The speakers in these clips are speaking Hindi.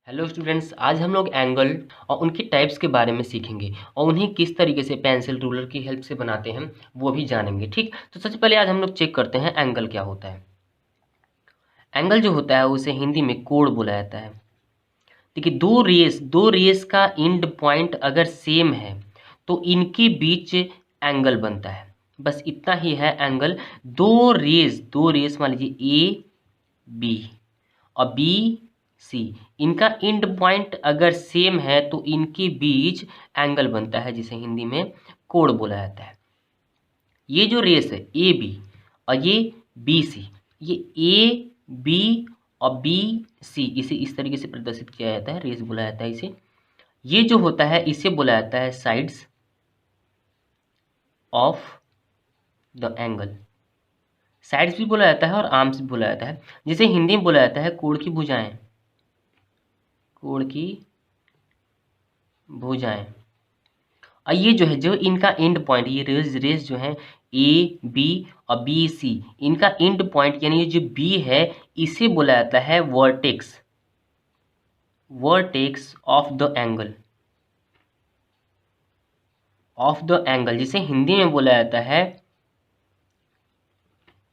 हेलो स्टूडेंट्स, आज हम लोग एंगल और उनके टाइप्स के बारे में सीखेंगे और उन्हें किस तरीके से पेंसिल रूलर की हेल्प से बनाते हैं वो भी जानेंगे। ठीक, तो सबसे पहले आज हम लोग चेक करते हैं एंगल क्या होता है। एंगल जो होता है उसे हिंदी में कोण बोला जाता है। देखिए, दो रेस का एंड पॉइंट अगर सेम है तो इनके बीच एंगल बनता है। बस इतना ही है एंगल। दो रेस मान लीजिए ए बी और बी सी, इनका एंड पॉइंट अगर सेम है तो इनके बीच एंगल बनता है जिसे हिंदी में कोण बोला जाता है। ये जो रेस है ए बी और ये बी सी, ये ए बी और बी सी, इसे इस तरीके से प्रदर्शित किया जाता है, रेस बोला जाता है इसे। ये जो होता है इसे बोला जाता है sides of the angle. Sides भी बोला जाता है और आर्म्स भी बोला जाता है, जिसे हिंदी में बोला जाता है कोण की भुजाएं। कोण की भुजाएं। और ये जो है, जो इनका एंड पॉइंट, ये रेस जो है ए बी और बी सी, इनका एंड पॉइंट यानी ये जो बी है इसे बोला जाता है vertex. Vertex of the angle, of the angle, जिसे हिंदी में बोला जाता है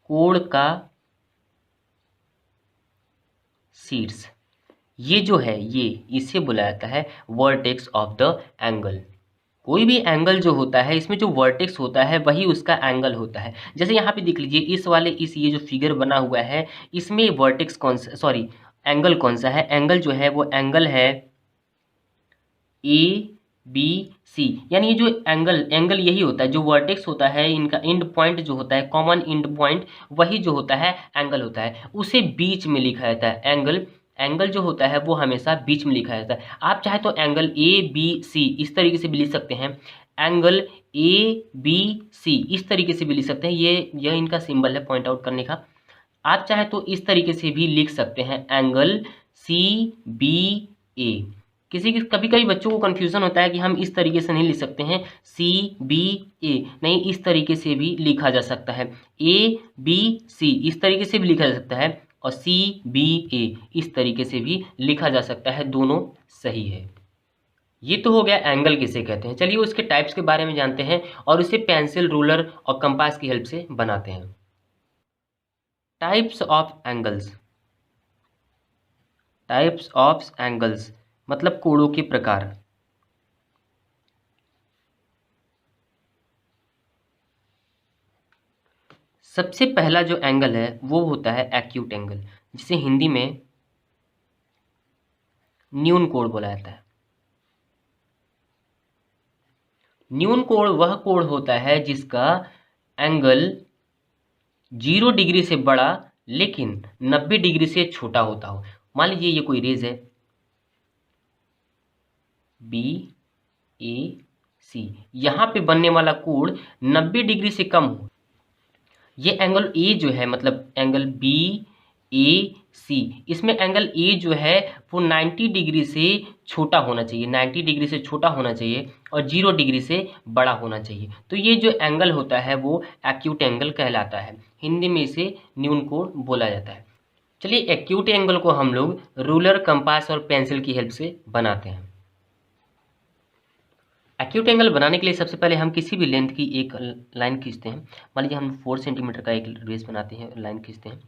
कोण का शीर्ष। ये जो है ये इसे बोला जाता है वर्टेक्स ऑफ द एंगल। कोई भी एंगल जो होता है इसमें जो वर्टेक्स होता है वही उसका एंगल होता है। जैसे यहाँ पे देख लीजिए, इस ये जो फिगर बना हुआ है इसमें वर्टेक्स कौन सा, सॉरी एंगल कौन सा है? एंगल जो है वो एंगल है ए बी सी। यानी ये जो एंगल यही होता है, जो वर्टेक्स होता है इनका एंड पॉइंट जो होता है, कॉमन एंड पॉइंट, वही जो होता है एंगल होता है। उसे बीच में लिखा जाता है एंगल। एंगल जो होता है वो हमेशा बीच में लिखा जाता है। आप चाहे तो एंगल ए बी सी इस तरीके से भी लिख सकते हैं, एंगल ए बी सी इस तरीके से भी लिख सकते हैं। यह इनका सिंबल है पॉइंट आउट करने का। आप चाहे तो इस तरीके से भी लिख सकते हैं, एंगल सी बी ए। कभी कभी बच्चों को कन्फ्यूज़न होता है कि हम इस तरीके से नहीं लिख सकते हैं, सी बी ए, नहीं, इस तरीके से भी लिखा जा सकता है। ए बी सी इस तरीके से भी लिखा जा सकता है और सी बी ए इस तरीके से भी लिखा जा सकता है, दोनों सही है। ये तो हो गया एंगल किसे कहते हैं। चलिए उसके टाइप्स के बारे में जानते हैं और उसे पेंसिल, रूलर और कंपास की हेल्प से बनाते हैं। Types of angles. Types of angles मतलब कोणों के प्रकार। सबसे पहला जो एंगल है वो होता है एक्यूट एंगल, जिसे हिंदी में न्यून कोण बोला जाता है। न्यून कोण वह कोण होता है जिसका एंगल 0 डिग्री से बड़ा लेकिन 90 डिग्री से छोटा होता हो। मान लीजिए ये कोई रेज है बी ए सी, यहाँ पे बनने वाला कोण 90 डिग्री से कम हो। ये एंगल ए जो है, मतलब एंगल बी ए सी, इसमें एंगल ए जो है वो 90 डिग्री से छोटा होना चाहिए, 90 डिग्री से छोटा होना चाहिए और 0 डिग्री से बड़ा होना चाहिए। तो ये जो एंगल होता है वो एक्यूट एंगल कहलाता है। हिंदी में इसे न्यून कोण बोला जाता है। चलिए एक्यूट एंगल को हम लोग रूलर, कंपास और पेंसिल की हेल्प से बनाते हैं। एक्यूट एंगल बनाने के लिए सबसे पहले हम किसी भी लेंथ की एक लाइन खींचते हैं। मान लीजिए हम 4 सेंटीमीटर का एक रेस बनाते हैं, लाइन खींचते हैं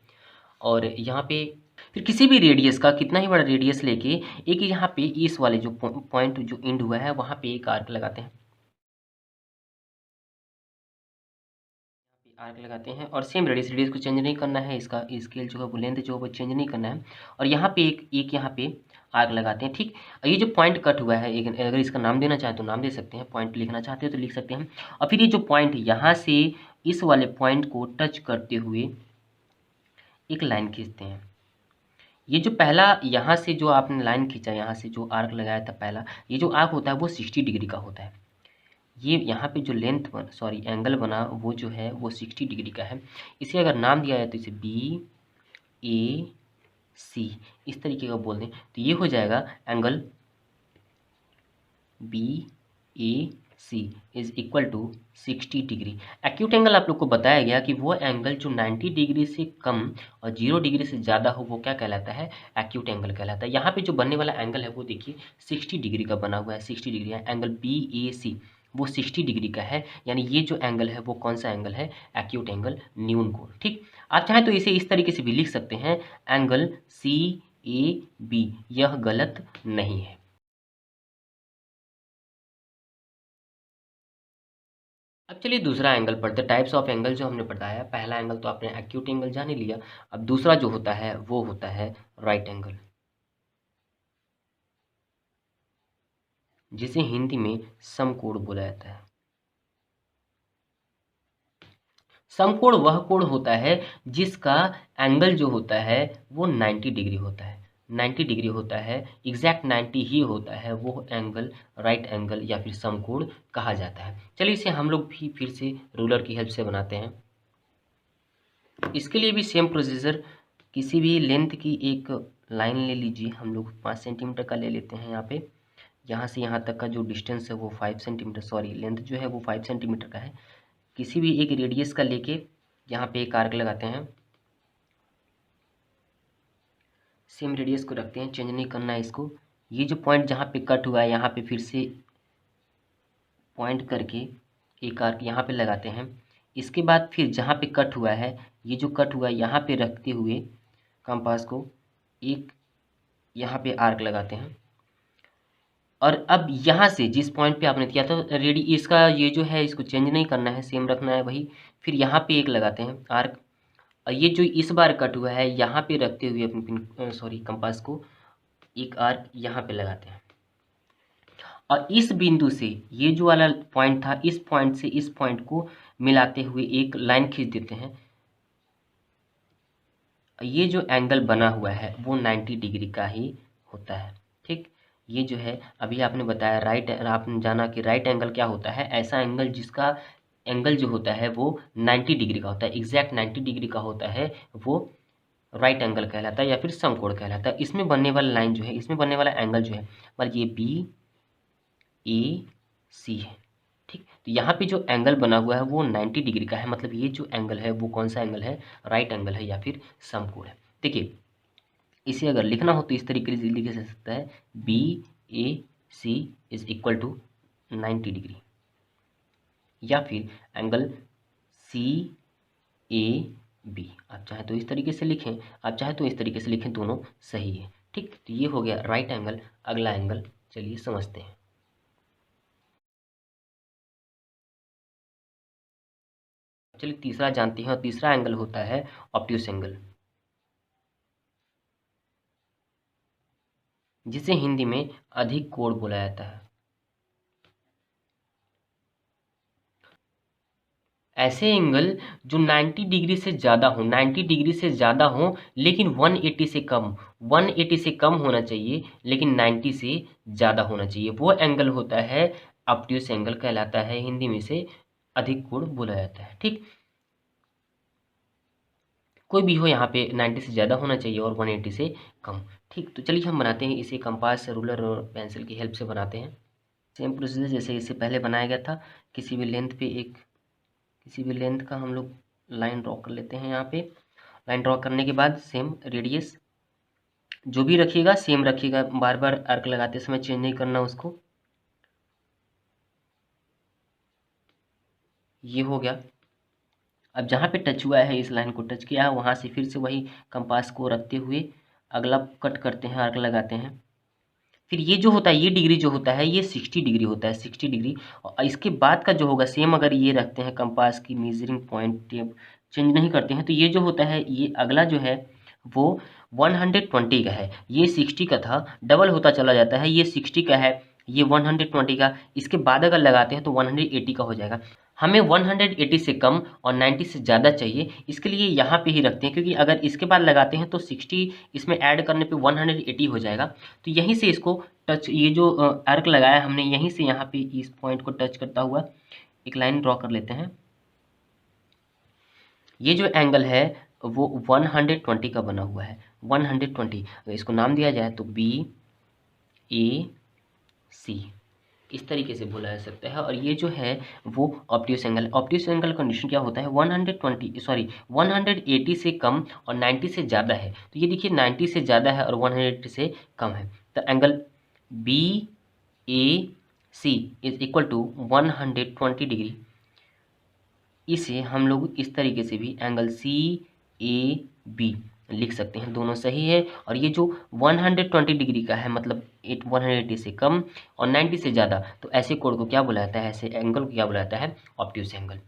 और यहाँ पे फिर किसी भी रेडियस का कितना ही बड़ा रेडियस लेके एक यहाँ पे इस वाले जो पॉइंट जो एंड हुआ है वहाँ पे एक आर्क लगाते हैं। आर्क लगाते हैं और सेम रेडियस को चेंज नहीं करना है, इसका स्केल जो है वो लेंथ जो है वो चेंज नहीं करना है। और यहाँ पे एक यहाँ पे आर्क लगाते हैं। ठीक, ये जो पॉइंट कट हुआ है, एक अगर इसका नाम देना चाहें तो नाम दे सकते हैं, पॉइंट लिखना चाहते हो तो लिख सकते हैं। और फिर ये जो पॉइंट यहाँ से इस वाले पॉइंट को टच करते हुए एक लाइन खींचते हैं। ये जो पहला यहाँ से जो आपने लाइन खींचा, यहाँ से जो आर्क लगाया था पहला, ये जो आर्क होता है वो 60 डिग्री का होता है। ये यहाँ पे जो एंगल बना वो जो है वो 60 डिग्री का है। इसे अगर नाम दिया जाए तो इसे बी ए सी इस तरीके का बोल दें तो ये हो जाएगा angle B A C is equal to 60 degree. Acute angle आप लोग को बताया गया कि वो एंगल जो 90 डिग्री से कम और 0 डिग्री से ज़्यादा हो वो क्या कहलाता है, एक्यूट एंगल कहलाता है। यहाँ पे जो बनने वाला एंगल है वो देखिए 60 डिग्री का बना हुआ है, 60 डिग्री है। एंगल बी ए सी वो 60 डिग्री का है, यानी ये जो एंगल है वो कौन सा एंगल है, एक्यूट एंगल, न्यून कोण। ठीक, आप चाहें तो इसे इस तरीके से भी लिख सकते हैं, एंगल सी ए बी, यह गलत नहीं है। अब चलिए दूसरा एंगल पढ़ते हैं। टाइप्स ऑफ एंगल जो हमने बताया, पहला एंगल तो आपने एक्यूट एंगल जान ही लिया। अब दूसरा जो होता है वो होता है राइट एंगल, जिसे हिंदी में समकोण बोला जाता है। समकोण वह कोण होता है जिसका एंगल जो होता है वो 90 डिग्री होता है, 90 डिग्री होता है, एग्जैक्ट 90 ही होता है, वो एंगल राइट एंगल या फिर समकोण कहा जाता है। चलिए इसे हम लोग भी फिर से रूलर की हेल्प से बनाते हैं। इसके लिए भी सेम प्रोसीजर, किसी भी लेंथ की एक लाइन ले लीजिए। हम लोग 5 सेंटीमीटर का ले लेते हैं। यहाँ पे यहाँ से यहाँ तक का जो डिस्टेंस है वो 5 सेंटीमीटर, सॉरी लेंथ जो है वो 5 सेंटीमीटर का है। किसी भी एक रेडियस का लेके यहाँ पे एक आर्क लगाते हैं, सेम रेडियस को रखते हैं, चेंज नहीं करना है इसको। ये जो पॉइंट जहाँ पे कट हुआ है यहाँ पे फिर से पॉइंट करके एक आर्क यहाँ पे लगाते हैं। इसके बाद फिर जहाँ पे कट हुआ है, ये जो कट हुआ है यहाँ पे रखते हुए कंपास को एक यहाँ पे आर्क लगाते हैं। और अब यहाँ से जिस पॉइंट पे आपने किया था रेडी, इसका ये जो है इसको चेंज नहीं करना है, सेम रखना है वही। फिर यहाँ पे एक लगाते हैं आर्क, और ये जो इस बार कट हुआ है यहाँ पे रखते हुए अपनी पिन, सॉरी कंपास को एक आर्क यहाँ पे लगाते हैं। और इस बिंदु से ये जो वाला पॉइंट था, इस पॉइंट से इस पॉइंट को मिलाते हुए एक लाइन खींच देते हैं। ये जो एंगल बना हुआ है वो 90 डिग्री का ही होता है। ठीक, ये जो है अभी आपने बताया राइट, आपने जाना कि राइट एंगल क्या होता है, ऐसा एंगल जिसका एंगल जो होता है वो 90 डिग्री का होता है, एग्जैक्ट 90 डिग्री का होता है, वो राइट एंगल कहलाता है या फिर समकोण कहलाता है। इसमें बनने वाला लाइन जो है, इसमें बनने वाला एंगल जो है, मतलब ये बी ए सी है। ठीक, तो यहाँ पे जो एंगल बना हुआ है वो 90 डिग्री का है, मतलब ये जो एंगल है वो कौन सा एंगल है, राइट एंगल है या फिर समकोण है। देखिए इसे अगर लिखना हो तो इस तरीके से लिखा जा सकता है, B A C is equal to 90 degree, या फिर एंगल सी ए बी। आप चाहे तो इस तरीके से लिखें, आप चाहे तो इस तरीके से लिखें, दोनों सही है। ठीक, तो ये हो गया राइट एंगल। अगला एंगल चलिए समझते हैं। चलिए तीसरा जानते हैं, और तीसरा एंगल होता है ऑब्ट्यूस एंगल, जिसे हिंदी में अधिक कोण बोला जाता है। ऐसे एंगल जो 90 डिग्री से ज़्यादा हो, 90 डिग्री से ज़्यादा हो लेकिन 180 से कम, 180 से कम होना चाहिए लेकिन 90 से ज़्यादा होना चाहिए, वो एंगल होता है ऑब्ट्यूस एंगल कहलाता है। हिंदी में से अधिक कोण बोला जाता है। ठीक, कोई भी हो यहाँ पे 90 से ज़्यादा होना चाहिए और 180 से कम। ठीक, तो चलिए हम बनाते हैं इसे, कंपास, रूलर और पेंसिल की हेल्प से बनाते हैं। सेम प्रोसीजर जैसे इससे पहले बनाया गया था। किसी भी लेंथ पे एक, किसी भी लेंथ का हम लोग लाइन ड्रॉ कर लेते हैं। यहाँ पे लाइन ड्रॉ करने के बाद सेम रेडियस जो भी रखिएगा सेम रखिएगा, बार बार आर्क लगाते समय चेंज नहीं करना उसको। ये हो गया। अब जहाँ पे टच हुआ है, इस लाइन को टच किया है, वहाँ से फिर से वही कंपास को रखते हुए अगला कट करते हैं, आर्क लगाते हैं। फिर ये जो होता है, ये डिग्री जो होता है ये 60 डिग्री होता है, 60 डिग्री। और इसके बाद का जो होगा सेम, अगर ये रखते हैं कंपास की मेजरिंग पॉइंट टेप, चेंज नहीं करते हैं, तो ये जो होता है, ये अगला जो है वो 120 का है। ये 60 का था, डबल होता चला जाता है, ये 60 का है, ये 120 का। इसके बाद अगर लगाते हैं तो 180 का हो जाएगा। हमें 180 से कम और 90 से ज़्यादा चाहिए, इसके लिए यहाँ पे ही रखते हैं, क्योंकि अगर इसके बाद लगाते हैं तो 60 इसमें ऐड करने पे 180 हो जाएगा। तो यहीं से इसको टच, ये जो आर्क लगाया हमने, यहीं से यहाँ पे इस पॉइंट को टच करता हुआ एक लाइन ड्रॉ कर लेते हैं। ये जो एंगल है वो 120 का बना हुआ है, 120। इसको नाम दिया जाए तो बी ए सी इस तरीके से बोला जा सकता है। और ये जो है वो obtuse angle. Obtuse angle condition क्या होता है, 180 से कम और 90 से ज़्यादा है। तो ये देखिए 90 से ज़्यादा है और 180 से कम है, तो angle B A C is equal to 120 degree. इसे हम लोग इस तरीके से भी एंगल सी ए बी लिख सकते हैं, दोनों सही है। और ये जो 120 डिग्री का है मतलब 180 से कम और 90 से ज़्यादा, तो ऐसे कोण को क्या बुलाया जाता है, ऐसे एंगल को क्या बुलाया जाता है, ऑब्ट्यूस एंगल।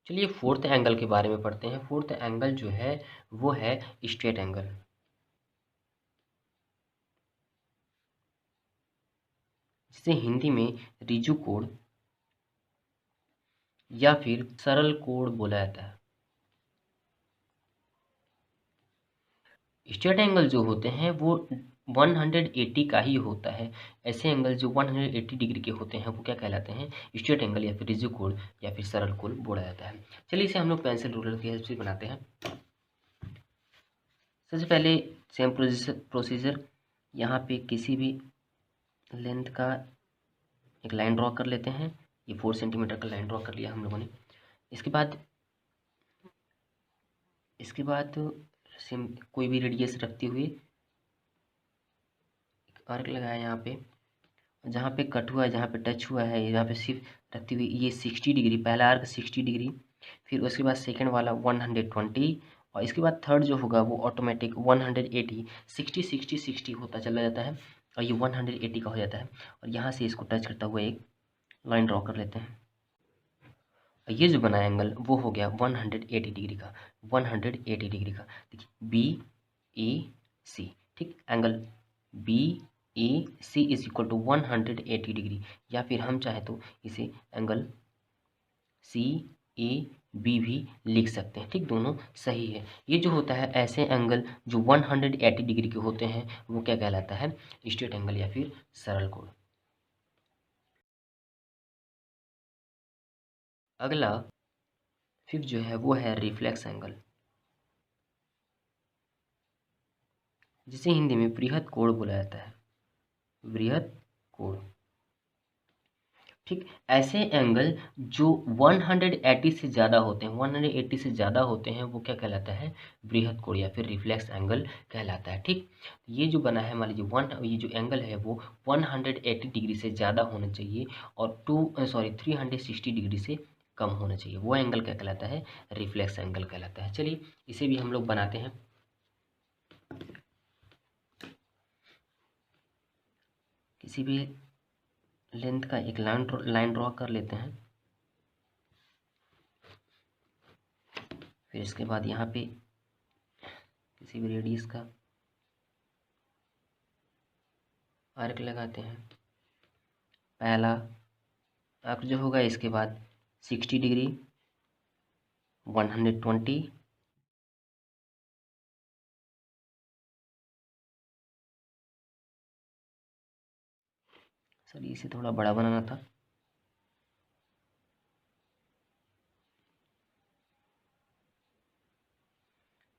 चलिए फोर्थ एंगल के बारे में पढ़ते हैं। फोर्थ एंगल जो है वो है स्ट्रेट एंगल, जिसे हिंदी में रिजु कोण या फिर सरल कोण बोला जाता है। स्ट्रेट एंगल जो होते हैं वो 180 का ही होता है। ऐसे एंगल जो 180 डिग्री के होते हैं वो क्या कहलाते हैं, स्ट्रेट एंगल या फिर रिजिड कोण या फिर सरल कोण बोला जाता है। चलिए इसे हम लोग पेंसिल रूलर की हेल्प से बनाते हैं। सबसे पहले सेम प्रोसीजर, यहाँ पे किसी भी लेंथ का एक लाइन ड्रॉ कर लेते हैं। ये 4 सेंटीमीटर का लाइन ड्रॉ कर लिया हम लोगों ने। इसके बाद सेम कोई भी रेडियस रखते हुए आर्क लगाया यहाँ पे, जहाँ पे कट हुआ है, जहाँ पे टच हुआ है, यहाँ पे सिर्फ रखते हुए ये 60 डिग्री, पहला आर्क 60 डिग्री, फिर उसके बाद सेकंड वाला 120 और इसके बाद थर्ड जो होगा वो ऑटोमेटिक 180, 60 60 60 होता चला जाता है और ये 180 का हो जाता है। और यहाँ से इसको टच करता हुआ एक लाइन ड्रॉ कर लेते हैं। ये जो बना एंगल वो हो गया 180 डिग्री का, 180 डिग्री का। देखिए बी ए सी, ठीक, angle B A C is equal to 180 degree, या फिर हम चाहे तो इसे एंगल सी ए बी भी लिख सकते हैं, ठीक, दोनों सही है। ये जो होता है ऐसे एंगल जो 180 डिग्री के होते हैं वो क्या कहलाता है, स्ट्रेट एंगल या फिर सरल कोण। अगला फिफ्थ जो है वो है रिफ्लेक्स एंगल, जिसे हिंदी में बृहद कोण बोला जाता है, बृहद कोण, ठीक। ऐसे एंगल जो 180 से ज़्यादा होते हैं, 180 से ज़्यादा होते हैं वो क्या कहलाता है, बृहद कोण या फिर रिफ्लेक्स एंगल कहलाता है, ठीक। ये जो बना है मान लीजिए ये जो एंगल है वो 180 डिग्री से ज़्यादा होना चाहिए और 360 डिग्री से कम होना चाहिए, वो एंगल क्या कहलाता है, रिफ्लेक्स एंगल कहलाता है। चलिए इसे भी हम लोग बनाते हैं। किसी भी लेंथ का एक लाइन ड्रॉ कर लेते हैं। फिर इसके बाद यहाँ पे किसी भी रेडियस का आर्क लगाते हैं। पहला आर्क जो होगा, इसके बाद 60 डिग्री, 120, सर इसे थोड़ा बड़ा बनाना था,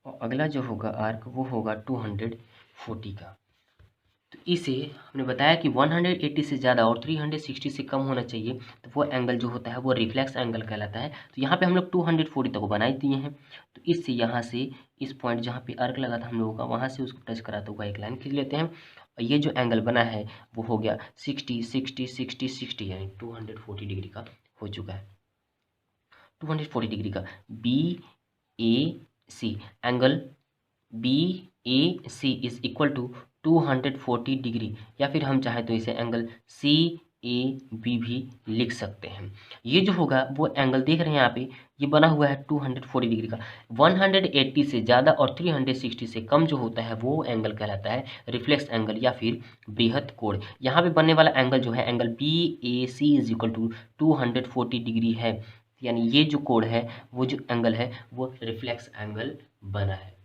और अगला जो होगा आर्क वो होगा 240 का। तो इसे हमने बताया कि 180 से ज़्यादा और 360 से कम होना चाहिए, तो वो एंगल जो होता है वो रिफ्लेक्स एंगल कहलाता है। तो यहाँ पे हम लोग 240 तक बना ही दिए हैं, तो इससे यहाँ से इस पॉइंट जहाँ पे आर्क लगा था हम लोगों का, वहाँ से उसको टच कराते हुआ एक लाइन खींच लेते हैं। और ये जो एंगल बना है वो हो गया 60 60 60 60, यानी 240 डिग्री का हो चुका है। 240 डिग्री का B A C, angle B A C is equal to 240 degree, या फिर हम चाहें तो इसे एंगल सी ए बी भी लिख सकते हैं। ये जो होगा वो एंगल देख रहे हैं यहाँ पे, ये बना हुआ है 240 डिग्री का। 180 से ज़्यादा और 360 से कम जो होता है वो एंगल कहलाता है रिफ्लेक्स एंगल या फिर बृहद कोण। यहाँ पे बनने वाला एंगल जो है angle B A C is equal to 240 degree है, यानी ये जो कोण है, वो जो एंगल है वो रिफ्लेक्स एंगल बना है।